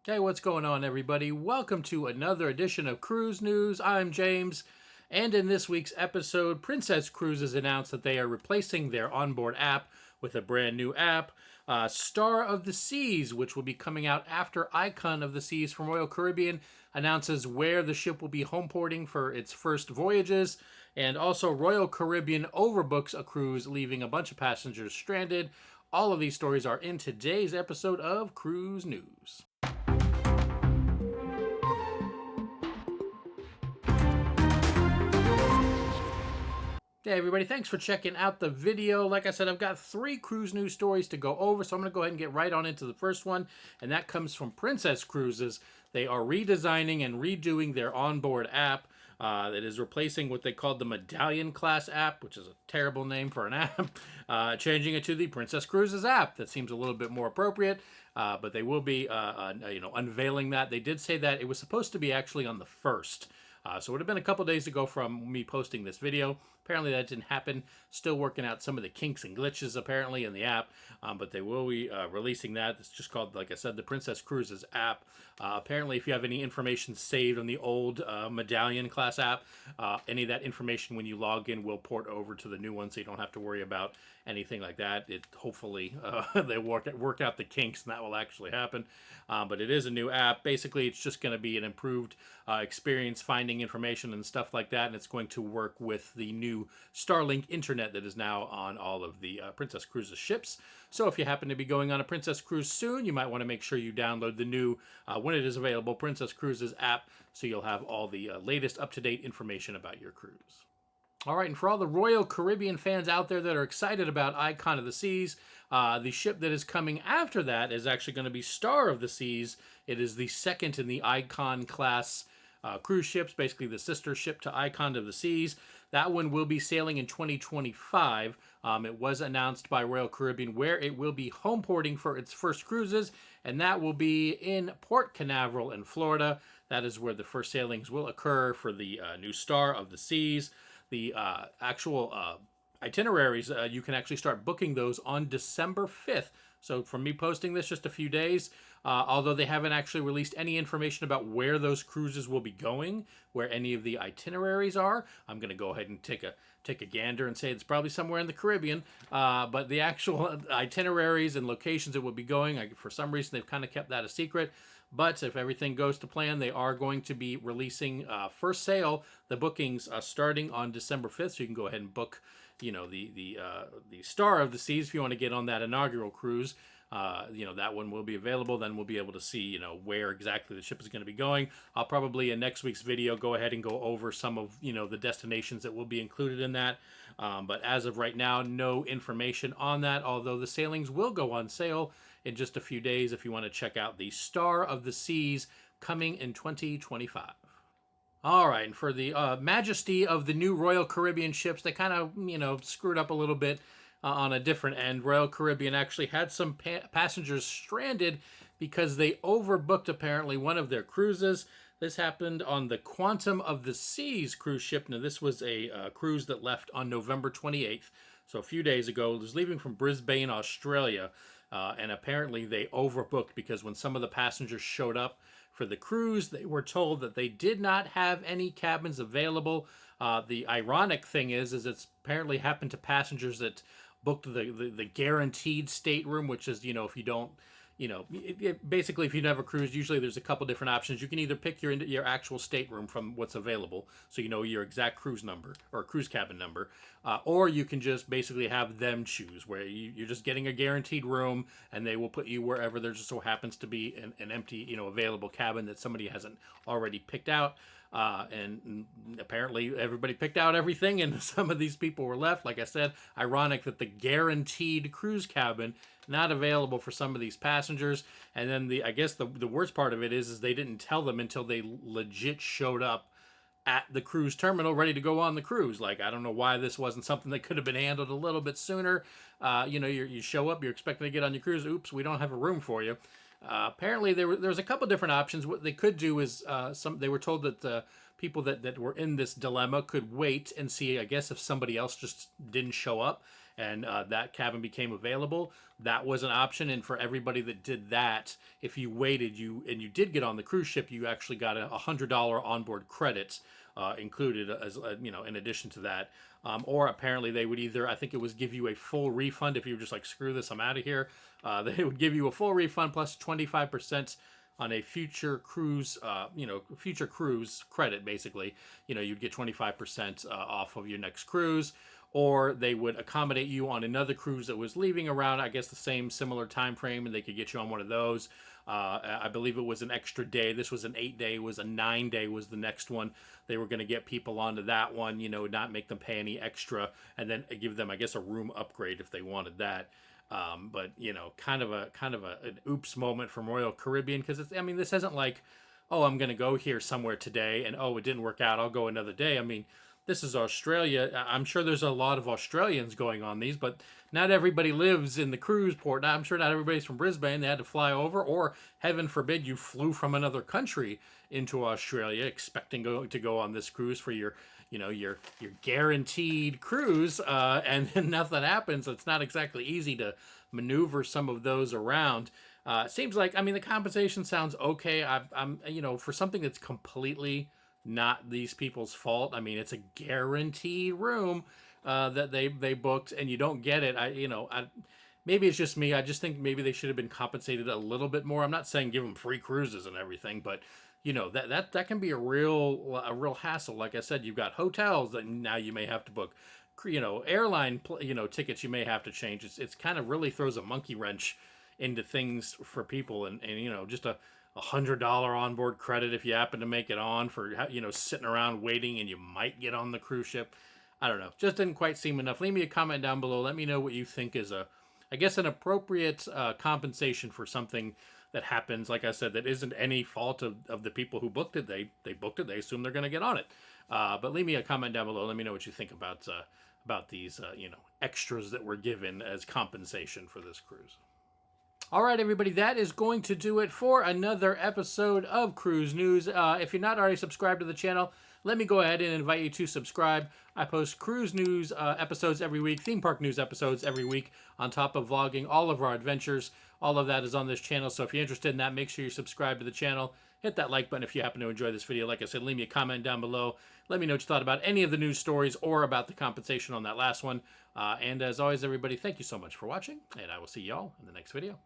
Hey, what's going on, everybody? Welcome to another edition of Cruise News. I'm James, and in this week's episode, Princess Cruises announced that they are replacing their onboard app with a brand new app. Star of the Seas, which will be coming out after Icon of the Seas from Royal Caribbean, announces where the ship will be homeporting for its first voyages. And also, Royal Caribbean overbooks a cruise, leaving a bunch of passengers stranded. All of these stories are in today's episode of Cruise News. Hey everybody, thanks for checking out the video. Like I said, I've got 3 cruise news stories to go over, so I'm going to go ahead and get right on into the first one, and that comes from Princess Cruises. They are redesigning and redoing their onboard app. That is replacing what they called the Medallion class app, which is a terrible name for an app, changing it to the Princess Cruises app. That seems a little bit more appropriate, but they will be unveiling that. They did say that it was supposed to be actually on the 1st. So it would have been a couple days ago from me posting this video. Apparently that didn't happen. Still working out some of the kinks and glitches apparently in the app, but they will be releasing that. It's just called, like I said, the Princess Cruises app. Apparently if you have any information saved on the old Medallion class app, any of that information when you log in will port over to the new one, so you don't have to worry about anything like that. It hopefully they work out the kinks and that will actually happen. But it is a new app. Basically it's just going to be an improved experience finding information and stuff like that, and it's going to work with the new Starlink internet that is now on all of the Princess Cruises ships. So if you happen to be going on a Princess Cruise soon, you might want to make sure you download the new, when it is available, Princess Cruises app, so you'll have all the latest up-to-date information about your cruise. All right, and for all the Royal Caribbean fans out there that are excited about Icon of the Seas, the ship that is coming after that is actually going to be Star of the Seas. It is the second in the Icon class cruise ships, basically the sister ship to Icon of the Seas. That one will be sailing in 2025. It was announced by Royal Caribbean where it will be homeporting for its first cruises, and that will be in Port Canaveral in Florida. That is where the first sailings will occur for the new Star of the Seas. The actual itineraries, you can actually start booking those on December 5th. So from me posting this just a few days, although they haven't actually released any information about where those cruises will be going, where any of the itineraries are, I'm going to go ahead and take a gander and say it's probably somewhere in the Caribbean. But the actual itineraries and locations it will be going, for some reason they've kind of kept that a secret. But if everything goes to plan, they are going to be releasing first sail, the bookings starting on December 5th. So you can go ahead and book, the Star of the Seas if you want to get on that inaugural cruise. That one will be available. Then we'll be able to see, where exactly the ship is going to be going. I'll probably in next week's video go ahead and go over some of, the destinations that will be included in that. But as of right now, no information on that, although the sailings will go on sale in just a few days if you want to check out the Star of the Seas coming in 2025. All right, and for the majesty of the new Royal Caribbean ships, they kind of, screwed up a little bit on a different end. Royal Caribbean actually had some passengers stranded because they overbooked, apparently, one of their cruises. This happened on the Quantum of the Seas cruise ship. Now, this was a cruise that left on November 28th, so a few days ago. It was leaving from Brisbane, Australia, and apparently they overbooked because when some of the passengers showed up for the cruise, they were told that they did not have any cabins available. The ironic thing is it's apparently happened to passengers that booked the guaranteed stateroom, which is, if you don't, basically if you never cruised, usually there's a couple different options. You can either pick your actual stateroom from what's available, so you know your exact cruise number or cruise cabin number, or you can just basically have them choose, where you're just getting a guaranteed room, and they will put you wherever there just so happens to be an empty, available cabin that somebody hasn't already picked out. And apparently everybody picked out everything, and some of these people were left. Like I said, ironic that the guaranteed cruise cabin not available for some of these passengers. And then I guess the worst part of it is they didn't tell them until they legit showed up at the cruise terminal ready to go on the cruise. Like, I don't know why this wasn't something that could have been handled a little bit sooner. You show up, you're expecting to get on your cruise. Oops, we don't have a room for you. Apparently, there was a couple different options. What they could do is they were told that the people that were in this dilemma could wait and see, I guess, if somebody else just didn't show up, and that cabin became available. That was an option, and for everybody that did that, if you waited, you did get on the cruise ship, you actually got a $100 onboard credits included as in addition to that. Or apparently they would either, I think it was give you a full refund if you were just like, screw this, I'm out of here. They would give you a full refund plus 25% on a future cruise, future cruise credit, basically. You'd get 25% off of your next cruise. Or they would accommodate you on another cruise that was leaving around, I guess, the same similar time frame, and they could get you on one of those. I believe it was an extra day. This was an 8-day. Was a 9-day was the next one. They were going to get people onto that one, not make them pay any extra, and then give them, I guess, a room upgrade if they wanted that. But kind of an oops moment from Royal Caribbean, because this isn't like, oh, I'm going to go here somewhere today, and oh, it didn't work out, I'll go another day. This is Australia. I'm sure there's a lot of Australians going on these, but not everybody lives in the cruise port. I'm sure not everybody's from Brisbane. They had to fly over, or heaven forbid, you flew from another country into Australia expecting to go on this cruise for your guaranteed cruise, and then nothing happens. It's not exactly easy to maneuver some of those around. It seems like, the compensation sounds okay. I'm for something that's completely not these people's fault. It's a guaranteed room that they booked, and you don't get it. Maybe it's just me. I just think maybe they should have been compensated a little bit more. I'm not saying give them free cruises and everything, but that can be a real hassle. Like I said, you've got hotels that now you may have to book. Airline tickets you may have to change. It's kind of really throws a monkey wrench into things for people, and just a $100 onboard credit if you happen to make it on for sitting around waiting and you might get on the cruise ship. I don't know, just didn't quite seem enough. Leave me a comment down below. Let me know what you think is an appropriate compensation for something that happens. Like I said, that isn't any fault of the people who booked it. They booked it. They assume they're going to get on it. But leave me a comment down below. Let me know what you think about these extras that were given as compensation for this cruise. All right, everybody, that is going to do it for another episode of Cruise News. If you're not already subscribed to the channel, let me go ahead and invite you to subscribe. I post cruise news episodes every week, theme park news episodes every week, on top of vlogging all of our adventures. All of that is on this channel, so if you're interested in that, make sure you subscribe to the channel. Hit that like button if you happen to enjoy this video. Like I said, leave me a comment down below. Let me know what you thought about any of the news stories or about the compensation on that last one. And as always, everybody, thank you so much for watching, and I will see you all in the next video.